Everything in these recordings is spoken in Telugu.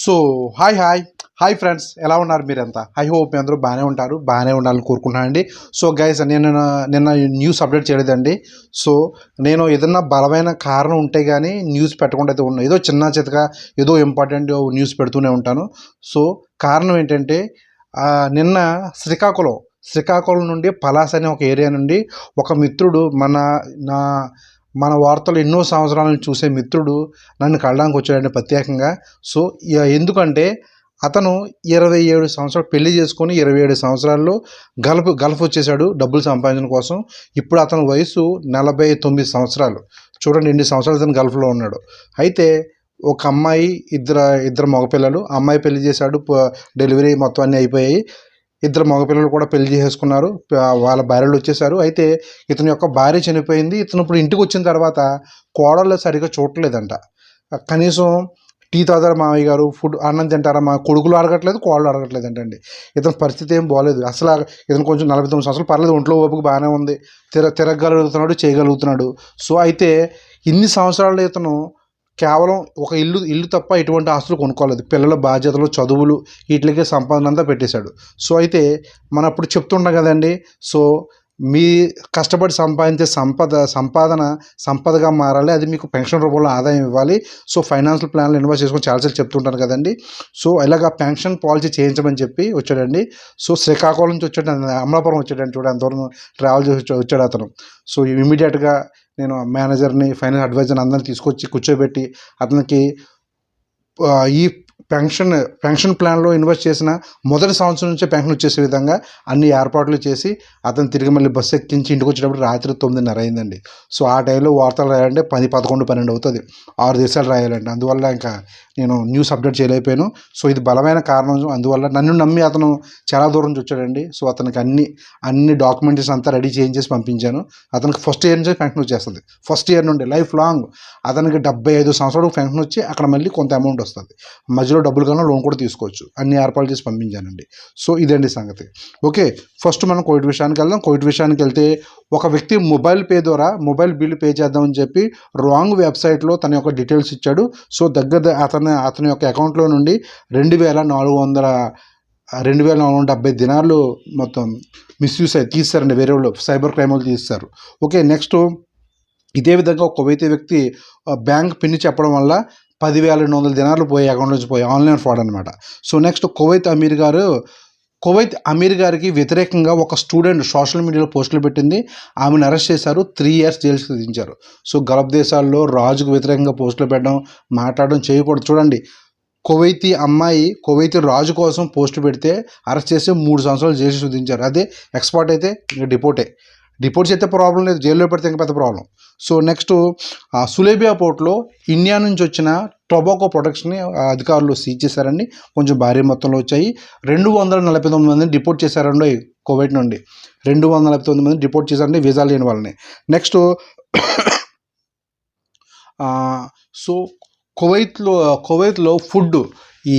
So hi hi hi friends, ఎలా ఉన్నారు మీరంతా? ఐ హోప్ మీ అందరూ బాగానే ఉంటారు, బాగానే ఉండాలని కోరుకుంటున్నాను అండి. సో గైస్, నేను నిన్న న్యూస్ అప్డేట్ చేయలేదండి. సో నేను ఏదన్నా బలమైన కారణం ఉంటే కానీ న్యూస్ పెట్టకుండా అయితే ఉన్నా. ఏదో చిన్న చితగా ఏదో ఇంపార్టెంట్ న్యూస్ పెడుతూనే ఉంటాను. సో కారణం ఏంటంటే నిన్న శ్రీకాకుళం నుండి పలాస అనే ఒక ఏరియా నుండి ఒక మిత్రుడు నా మన వార్తలు ఎన్నో సంవత్సరాలను చూసే మిత్రుడు నన్ను కలడానికి వచ్చాడండి ప్రత్యేకంగా. సో ఎందుకంటే అతను 27 సంవత్సరాలు పెళ్లి చేసుకొని 27 సంవత్సరాల్లో గల్ఫ్ వచ్చేసాడు డబ్బులు సంపాదించడం కోసం. ఇప్పుడు అతని వయసు 49 సంవత్సరాలు. చూడండి ఎన్ని సంవత్సరాలు అతను గల్ఫ్లో ఉన్నాడు. అయితే ఒక అమ్మాయి, ఇద్దరు మగపిల్లలు. అమ్మాయి పెళ్లి చేశాడు, డెలివరీ మొత్తం అన్నీ అయిపోయాయి. ఇద్దరు మగపిల్లలు కూడా పెళ్లి చేసేసుకున్నారు, వాళ్ళ భార్యలు వచ్చేసారు. అయితే ఇతని యొక్క భార్య చనిపోయింది. ఇతను ఇప్పుడు ఇంటికి వచ్చిన తర్వాత కోడళ్ళు సరిగ్గా చూడలేదంట. కనీసం టీ తాగుతారా మామయ్య గారు, ఫుడ్ అన్నం తింటారా, మా కొడుకులు అడగట్లేదు, కోడలు అడగట్లేదు అంటండి. ఇతని పరిస్థితి ఏం బాగోలేదు అసలు. ఇతను కొంచెం 49 సంవత్సరాలు పర్లేదు, ఒంట్లో ఓపిక బాగానే ఉంది, తిరగలుగుతున్నాడు, చేయగలుగుతున్నాడు. సో అయితే ఇన్ని సంవత్సరాలు ఇతను కేవలం ఒక ఇల్లు తప్ప ఎటువంటి ఆస్తులు కొనుక్కోలేదు. పిల్లల బాధ్యతలు, చదువులు, వీటికే సంపాదన అంతా పెట్టేశాడు. సో అయితే మనం అప్పుడు చెప్తుంటాం కదండి. సో మీ కష్టపడి సంపాదించే సంపదగా మారాలి, అది మీకు పెన్షన్ రూపంలో ఆదాయం ఇవ్వాలి. సో ఫైనాన్షియల్ ప్లాన్లు ఇన్వెస్ట్ చేసుకొని చాలాసార్లు చెప్తుంటాను కదండి. సో ఇలాగ పెన్షన్ పాలసీ చేయించమని చెప్పి వచ్చాడండి. సో శ్రీకాకుళం నుంచి వచ్చాడు, అమలాపురం వచ్చాడండి. చూడండి అంతవరకు ట్రావెల్ చేసి వచ్చాడు అతను. సో ఇమీడియట్గా నేను మేనేజర్ని, ఫైనాన్స్ అడ్వైజర్ని అందరిని తీసుకొచ్చి కూర్చోబెట్టి అతనికి ఈ పెన్షన్ ప్లాన్లో ఇన్వెస్ట్ చేసిన మొదటి సంవత్సరం నుంచే పెన్షన్ వచ్చేసే విధంగా అన్ని ఏర్పాట్లు చేసి అతను తిరిగి మళ్ళీ బస్సు ఎక్కించి ఇంటికి వచ్చేటప్పుడు రాత్రి 9:30 అయిందండి. సో ఆ టైంలో వార్తలు రాయాలంటే 10, 11, 12 అవుతుంది. 6 దేశాలు రాయాలండి. అందువల్ల ఇంకా నేను న్యూస్ అప్డేట్ చేయలేకపోయాను. సో ఇది బలమైన కారణం. అందువల్ల నన్ను నమ్మి అతను చాలా దూరం నుంచి వచ్చాడండి. సో అతనికి అన్ని డాక్యుమెంటేషన్ అంతా రెడీ చేయించేసి పంపించాను. అతనికి ఫస్ట్ ఇయర్ నుంచి పెన్షన్ వచ్చేస్తుంది. ఫస్ట్ ఇయర్ నుండి లైఫ్ లాంగ్ అతనికి 75 సంవత్సరాలకు పెన్షన్ వచ్చి అక్కడ మళ్ళీ కొంత అమౌంట్ వస్తుంది. మధ్యలో డబ్బులు కన్నా లోన్ కూడా తీసుకోవచ్చు. అన్ని ఏర్పాట్లు చేసి పంపించానండి. సో ఇదండి సంగతి. ఓకే, ఫస్ట్ మనం కోవిడ్ విషయానికి వెళ్దాం. కోవిడ్ విషయానికి వెళ్తే ఒక వ్యక్తి మొబైల్ బిల్ పే చేద్దామని చెప్పి రాంగ్ వెబ్సైట్లో తన యొక్క డీటెయిల్స్ ఇచ్చాడు. సో అతని యొక్క అకౌంట్లో నుండి 2,470 దినార్లు మొత్తం మిస్యూజ్ అయ్యి తీస్తారండి. వేరే వాళ్ళు సైబర్ క్రైమ్ వాళ్ళు తీస్తారు. ఓకే, నెక్స్ట్ ఇదే విధంగా ఒక కువైతీ వ్యక్తి బ్యాంక్ పిన్ చెప్పడం వల్ల 10,200 దినార్లు పోయి అకౌంట్ నుంచి పోయి ఆన్లైన్ ఫ్రాడ్ అనమాట. సో నెక్స్ట్ కువైత్ అమీర్ గారికి వ్యతిరేకంగా ఒక స్టూడెంట్ సోషల్ మీడియాలో పోస్టులు పెట్టింది. ఆమెను అరెస్ట్ చేశారు, 3 years జైలుకి విధించారు. సో గల్ఫ్ దేశాల్లో రాజుకు వ్యతిరేకంగా పోస్టులు పెట్టడం, మాట్లాడడం చేయకూడదు. చూడండి, కువైతీ రాజు కోసం పోస్టు పెడితే అరెస్ట్ చేసి 3 సంవత్సరాలు జైలు విధించారు. అదే ఎక్స్పర్ట్ అయితే డిపోర్ట్ చేస్తే ప్రాబ్లం లేదు, జైల్లో పెడితే ఇంకా పెద్ద ప్రాబ్లం. సో నెక్స్ట్ సులేబియా పోర్ట్లో ఇండియా నుంచి వచ్చిన టొబాకో ప్రొడక్ట్స్ని అధికారులు సీజ్ చేశారండి. కొంచెం భారీ మొత్తంలో వచ్చాయి. 249 మందిని డిపోర్ట్ చేశారండి కువైట్ నుండి. 249 మంది డిపోర్ట్ చేశారండి, వీసా లేని వాళ్ళని. నెక్స్ట్ సో కువైత్లో ఫుడ్, ఈ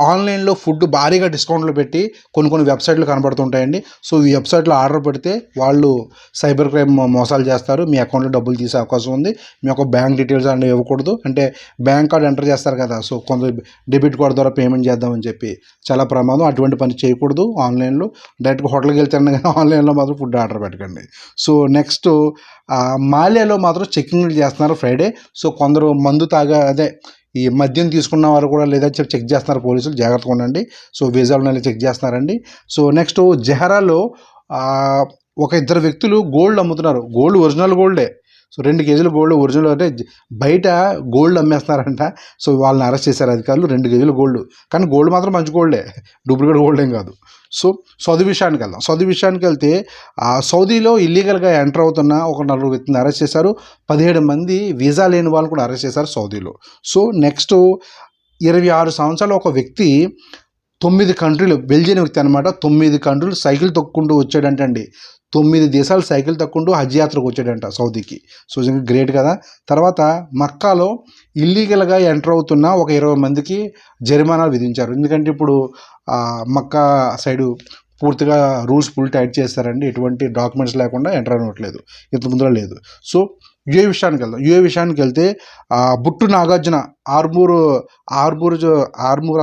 ఆన్లైన్లో ఫుడ్ భారీగా డిస్కౌంట్లు పెట్టి కొన్ని వెబ్సైట్లు కనబడుతుంటాయండి. సో ఈ వెబ్సైట్లో ఆర్డర్ పెడితే వాళ్ళు సైబర్ క్రైమ్ మోసాలు చేస్తారు. మీ అకౌంట్లో డబ్బులు తీసే అవకాశం ఉంది. మీ యొక్క బ్యాంక్ డీటెయిల్స్ అనేవి ఇవ్వకూడదు. అంటే బ్యాంక్ కార్డ్ ఎంటర్ చేస్తారు కదా, సో కొంత డెబిట్ కార్డ్ ద్వారా పేమెంట్ చేద్దామని చెప్పి చాలా ప్రమాదం. అటువంటి పని చేయకూడదు. ఆన్లైన్లో డైరెక్ట్గా హోటల్కి వెళ్తాను కానీ ఆన్లైన్లో మాత్రం ఫుడ్ ఆర్డర్ పెట్టకండి. సో నెక్స్ట్ మాల్యాలో మాత్రం చెక్కింగ్లు చేస్తున్నారు ఫ్రైడే. సో కొందరు ఈ మద్యం తీసుకున్న వారు కూడా లేదని చెప్పి చెక్ చేస్తున్నారు పోలీసులు, జాగ్రత్తగా ఉండండి. సో వీసాలు చెక్ చేస్తున్నారండి. సో నెక్స్ట్ జెహరాలో ఒక ఇద్దరు వ్యక్తులు గోల్డ్ అమ్ముతున్నారు. Gold original గోల్డే. సో 2 కేజీల గోల్డ్ ఒరిజినల్ అంటే బయట గోల్డ్ అమ్మేస్తున్నారంట. సో వాళ్ళని అరెస్ట్ చేశారు అధికారులు. 2 కేజీల గోల్డ్, కానీ గోల్డ్ మాత్రం మంచి గోల్డే, డూప్లికేట్ గోల్డ్ ఏం కాదు. సో సౌదీ విషయానికి వెళ్తే సౌదీలో ఇల్లీగల్గా ఎంటర్ అవుతున్న ఒక 4 వ్యక్తిని అరెస్ట్ చేశారు. 17 మంది వీసా లేని వాళ్ళు కూడా అరెస్ట్ చేశారు సౌదీలో. సో నెక్స్ట్ 26 సంవత్సరాలు ఒక వ్యక్తి 9 కంట్రీలు, బెల్జియన్ వ్యక్తి అనమాట, 9 కంట్రీలు సైకిల్ తొక్కుంటూ వచ్చాడంటండి. 9 దేశాలు సైకిల్ తక్కుంటూ హజ్ యాత్రకు వచ్చాడంట సౌదీకి. సో గ్రేట్ కదా. తర్వాత మక్కాలో ఇల్లీగల్గా ఎంటర్ అవుతున్న ఒక 20 మందికి జరిమానాలు విధించారు. ఎందుకంటే ఇప్పుడు మక్కా సైడు పూర్తిగా రూల్స్ ఫుల్ టైట్ చేస్తారండి. ఎటువంటి డాక్యుమెంట్స్ లేకుండా ఎంటర్ అవ్వట్లేదు, ఇంత ముందులో లేదు. సో యూఏ విషయానికి వెళ్తే బుట్టు నాగార్జున ఆర్మూర్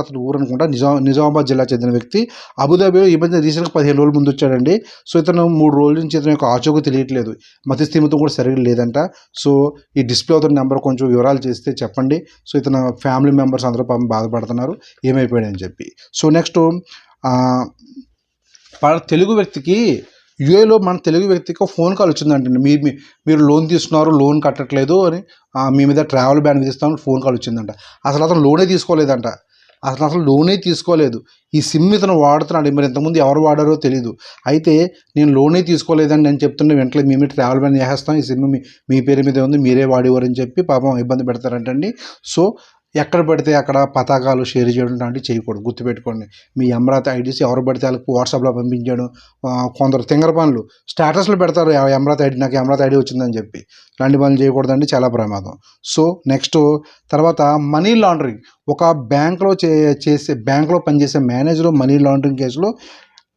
అతని ఊరు అనుకుంటా, నిజామాబాద్ జిల్లా చెందిన వ్యక్తి. అబుదాబిలో ఈ మధ్య రీసెంట్గా 15 రోజుల ముందు వచ్చాడండి. సో ఇతను 3 రోజుల నుంచి ఇతని యొక్క ఆచూకీ తెలియట్లేదు, మతి స్థిమితం కూడా సరిగ్గా లేదంట. సో ఈ డిస్ప్లే అవుతున్న నెంబర్ కొంచెం వివరాలు చేస్తే చెప్పండి. సో ఇతను ఫ్యామిలీ మెంబర్స్ అందరూ పాపం బాధపడుతున్నారు ఏమైపోయాడని చెప్పి. సో నెక్స్ట్ తెలుగు వ్యక్తికి యూఏలో మన తెలుగు వ్యక్తికి ఫోన్ కాల్ వచ్చిందంటండి. మీరు లోన్ తీసుకున్నారు, లోన్ కట్టట్లేదు అని, మీ మీద ట్రావెల్ బ్యాన్ విధిస్తామని ఫోన్ కాల్ వచ్చిందంట. అసలు అతను లోనే తీసుకోలేదంట, అసలు లోనే తీసుకోలేదు. ఈ సిమ్ ఇతను వాడుతున్నాడు. మరి ఇంతకుముందు ఎవరు వాడారో తెలీదు. అయితే నేను లోనే తీసుకోలేదని నేను చెప్తుంటే వెంటనే మీ మీద ట్రావెల్ బ్యాన్ చేసేస్తాం, ఈ సిమ్ మీ పేరు మీద ఉంది, మీరే వాడేవారని చెప్పి పాపం ఇబ్బంది పెడతారంటండి. సో ఎక్కడ పడితే అక్కడ పతాకాలు షేర్ చేయడం లాంటివి చేయకూడదు, గుర్తుపెట్టుకోండి. మీ అమరావతి ఐడీస్ ఎవరు పడితే వాళ్ళకి వాట్సాప్లో పంపించాడు. కొందరు తింగర పనులు స్టేటస్లో పెడతారు, అమరావతి ఐడి, నాకు అమరావతి ఐడి వచ్చిందని చెప్పి. ఇలాంటి పనులు చేయకూడదండి, చాలా ప్రమాదం. సో నెక్స్ట్ తర్వాత మనీ లాండరింగ్. ఒక బ్యాంక్లో పనిచేసే మేనేజర్ మనీ లాండరింగ్ కేసులో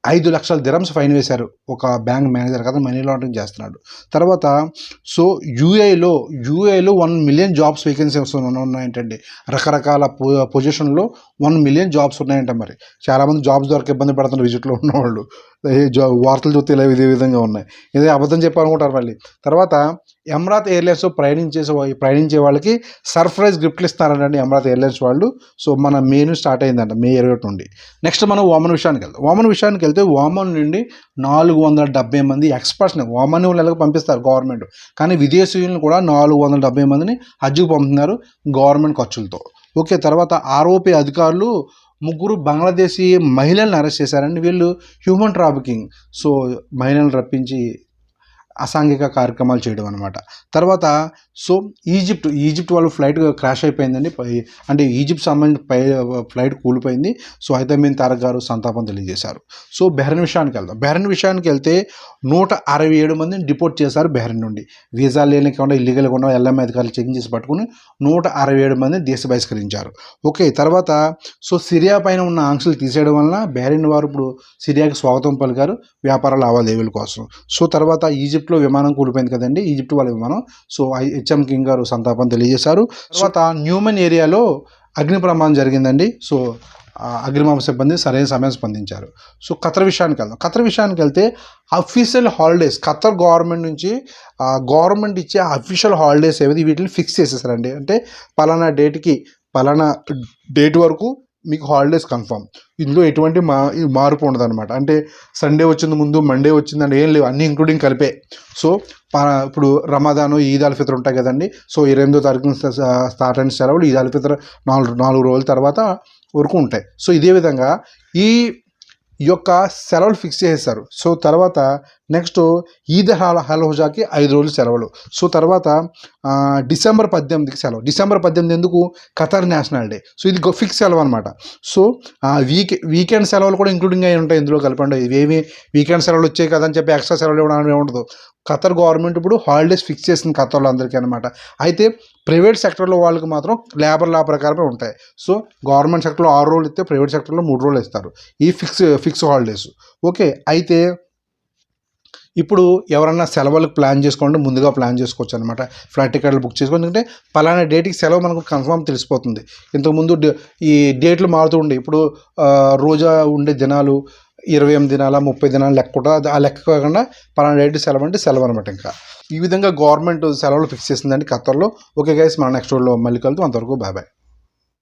5 లక్షల దిరమ్స్ ఫైన్ వేశారు. ఒక బ్యాంక్ మేనేజర్ కదా మనీ లాండరింగ్ చేస్తున్నాడు. తర్వాత సో యూఏలో 1 మిలియన్ జాబ్స్ వేకెన్సీస్ ఉన్నాయంటండి. రకరకాల పొజిషన్లో 1 మిలియన్ జాబ్స్ ఉన్నాయంట. మరి చాలామంది జాబ్స్ దొరక ఇబ్బంది పడుతున్నారు విజిట్లో ఉన్నవాళ్ళు. వార్తలు చూస్తే ఇలా ఇదే విధంగా ఉన్నాయి. ఇదే అబద్ధం చెప్పాలనుకుంటారు మళ్ళీ. తర్వాత అమరావతి ఎయిర్లైన్స్ ప్రయాణించే వాళ్ళకి సర్ప్రైజ్ గిఫ్ట్లు ఇస్తారండి అమరావతి ఎయిర్లైన్స్ వాళ్ళు. సో మన మే నుంచి స్టార్ట్ అయిందంట, May 21 నుండి. నెక్స్ట్ మనం ఓమన్ విషయానికి వెళ్తే ఓమన్ నుండి 470 మంది ఎక్స్పర్ట్స్ని ఓమన్ వాళ్ళకి పంపిస్తారు గవర్నమెంట్. కానీ విదేశీయులను కూడా 470 మందిని హజ్కి పంపుతున్నారు గవర్నమెంట్ ఖర్చులతో. ఓకే, తర్వాత ఆర్ఓపి అధికారులు 3 బంగ్లాదేశీ మహిళలను అరెస్ట్ చేశారండి. వీళ్ళు హ్యూమన్ ట్రాఫికింగ్, సో మహిళలను రప్పించి అసాంఘిక కార్యక్రమాలు చేయడం అనమాట. తర్వాత సో ఈజిప్ట్ వాళ్ళు ఫ్లైట్ క్రాష్ అయిపోయిందండి. అంటే ఈజిప్ట్ సంబంధించిన ఫ్లైట్ కూలిపోయింది. సో హైతమీన్ తారక్ గారు సంతాపం తెలియజేశారు. సో బెహ్రెన్ విషయానికి వెళ్తే 167 మందిని డిపోర్ట్ చేశారు బెహ్రెన్ నుండి. వీసా లేనికుండా ఇల్లీగల్గా ఉన్న ఎల్ఎం అధికారులు చెకింగ్ చేసి పట్టుకుని 167 మందిని దేశ బహిష్కరించారు. ఓకే, తర్వాత సో సిరియా పైన ఉన్న ఆంక్షలు తీసేయడం వలన బెహ్రెన్ వారు ఇప్పుడు సిరియాకి స్వాగతం పలికారు వ్యాపార లావాదేవీల కోసం. సో తర్వాత ఈజిప్ట్లో విమానం కూలిపోయింది కదండి, ఈజిప్ట్ వాళ్ళ విమానం. సో హెచ్ఎం కింగ్ గారు సంతాపం తెలియజేశారు. తర్వాత న్యూమన్ ఏరియాలో అగ్ని ప్రమాదం జరిగిందండి. సో అగ్నిమాపక సిబ్బంది సరైన సమయం స్పందించారు. సో ఖతర్ విషయానికి వెళ్తే అఫీషియల్ హాలిడేస్ ఖతర్ గవర్నమెంట్ నుంచి గవర్నమెంట్ ఇచ్చే అఫీషియల్ హాలిడేస్ ఏవి వీటిని ఫిక్స్ చేసేసారండి. అంటే పలానా డేట్ వరకు మీకు హాలిడేస్ కన్ఫర్మ్. ఇందులో ఎటువంటి మార్పు ఉండదు అనమాట. అంటే సండే వచ్చింది ముందు, మండే వచ్చిందండి ఏం లేవు, అన్నీ ఇంక్లూడింగ్ కలిపే. సో ఇప్పుడు రమదాను, ఈద్ అల్ ఫిత్ర్ ఉంటాయి కదండి. సో 28వ తారీఖున స్టార్ట్ అయిన సెలవులు ఈద్ అల్ ఫిత్ర్ 4 రోజుల తర్వాత వరకు ఉంటాయి. సో ఇదే విధంగా ఈ యొక్క సెలవులు ఫిక్స్ చేసేసారు. సో తర్వాత నెక్స్ట్ ఈద్ అల్ హుజాకి 5 రోజులు సెలవులు. సో తర్వాత డిసెంబర్ 18కి సెలవు. డిసెంబర్ 18 ఎందుకు? Qatar national day. సో ఇది ఫిక్స్ సెలవు అనమాట. సో వీకెండ్ సెలవులు కూడా ఇంక్లూడింగ్ అయి ఉంటాయి ఇందులో కలిపండి. ఇవేమి వీకెండ్ సెలవులు వచ్చాయి కదని చెప్పి ఎక్స్ట్రా సెలవులు ఇవ్వడం ఉండదు. ఖతర్ గవర్నమెంట్ ఇప్పుడు హాలిడేస్ ఫిక్స్ చేసింది ఖతర్లో అందరికీ అనమాట. అయితే ప్రైవేట్ సెక్టర్లో వాళ్ళకి మాత్రం లేబర్ లా ప్రకారమే ఉంటాయి. సో గవర్నమెంట్ సెక్టర్లో 6 రోజులు ఇస్తే ప్రైవేట్ సెక్టర్లో 3 రోజులు ఇస్తారు ఈ ఫిక్స్ హాలిడేస్. ఓకే, అయితే ఇప్పుడు ఎవరన్నా సెలవులకు ప్లాన్ చేసుకోండి, ముందుగా ప్లాన్ చేసుకోవచ్చు అనమాట. ఫ్లైట్ టికెట్లు బుక్ చేసుకోండి, ఎందుకంటే పలానా డేట్కి సెలవు మనకు కన్ఫర్మ్ తెలిసిపోతుంది. ఇంతకుముందు ఈ డేట్లు మారుతూ ఉండే, ఇప్పుడు రోజా ఉండే దినాలు 28 దినాల 30 దినాలు లెక్క కూడా ఆ లెక్క కాకుండా పలానా డేట్ సెలవు అంటే సెలవు అనమాట. ఇంకా ఈ విధంగా గవర్నమెంట్ సెలవులు ఫిక్స్ చేసిందండి ఖతర్లో. ఓకే గైస్, మన నెక్స్ట్ వీడియోలో మళ్ళీ కలుద్దాం. అంతవరకు బాయ్.